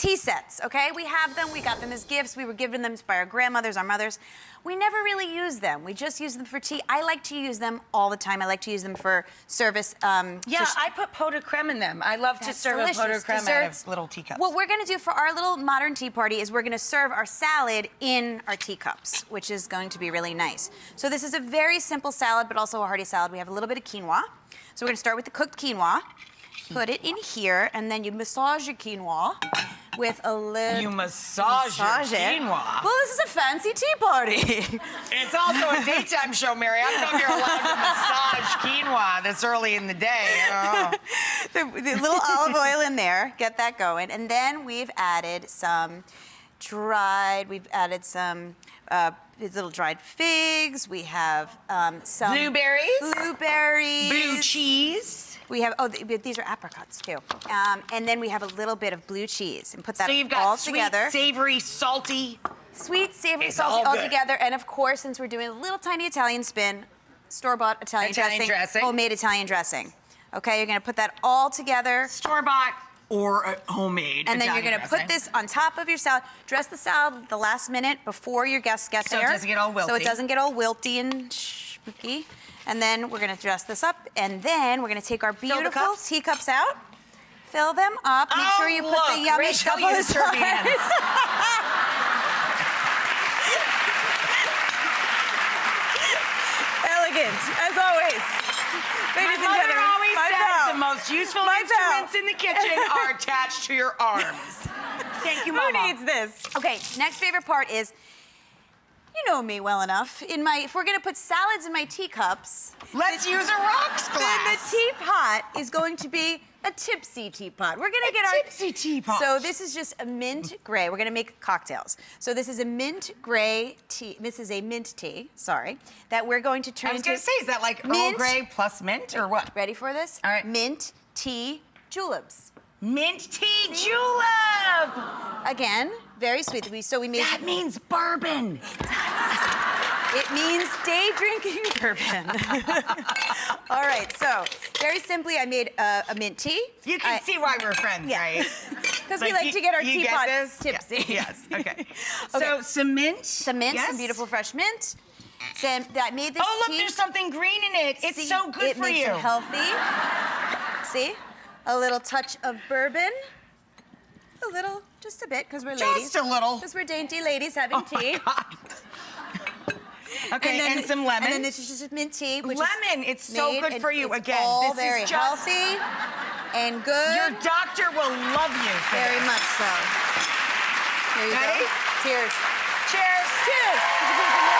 tea sets, okay? We have them, we got them as gifts. We were given them by our grandmothers, our mothers. We never really use them. We just use them for tea. I like to use them all the time. I like to use them for service. Yeah, I put pot de creme in them. I love to serve a pot de creme out of little teacups. What we're gonna do for our little modern tea party is we're gonna serve our salad in our teacups, which is going to be really nice. So this is a very simple salad, but also a hearty salad. We have a little bit of quinoa. So we're gonna start with the cooked quinoa. Put it in here, and then you massage your quinoa with a little... You massage your quinoa? Well, this is a fancy tea party. It's also a daytime show, Mary. I don't know if you're allowed to massage quinoa this early in the day. Oh. The little olive oil in there, get that going. And then we've added some little dried figs. We have some... Blueberries. Blue cheese. We have, these are apricots too. And then we have a little bit of blue cheese and put that all together. So you've got sweet, savory, salty. Sweet, savory, salty all together. And of course, since we're doing a little tiny Italian spin, store-bought Italian dressing, homemade Italian dressing. Okay, you're gonna put that all together. Store-bought or homemade And then you're gonna put this on top of your salad. Dress the salad the last minute before your guests get there. So it doesn't get all wilty. So it doesn't get all wilty and spooky. And then we're gonna dress this up, and then we're gonna take our beautiful teacups out, fill them up, make sure you put the yummy Rachael stuff on the side. Elegant, as always. Ladies and gentlemen, always said the most useful instruments in the kitchen are attached to your arms. Thank you, Mama. Who needs this? Okay, next favorite part is, you know me well enough. If we're gonna put salads in my teacups, let's use a rocks glass. Then the teapot is going to be a tipsy teapot. We're gonna get our tipsy teapot. So this is just a mint gray. We're gonna make cocktails. So this is a mint gray tea. This is a mint tea. Sorry, that we're going to turn into. I was gonna say, is that like Earl Grey plus mint or what? Ready for this? All right. Mint tea juleps. Mint tea julep. Again, very sweet. So we made. That means bourbon. It means day drinking bourbon. All right, so very simply, I made a mint tea. You can see why we're friends, right? Because we like to get our teapots tipsy. Yes, okay. So some mint. Some mint, some beautiful fresh mint. I made this Oh, look, tea. there's something green in it. It's so good for you. It makes it healthy. See? A little touch of bourbon. A little, just a bit, because we're ladies. Just a little. Because we're dainty ladies having tea. My God. Okay, and some lemon. And then this is just mint tea. Which lemon, it's so good for you. It's Again, all this very is just healthy and good. Your doctor will love you for Very this. much so. Here you Ready? go. Cheers. Cheers. Cheers.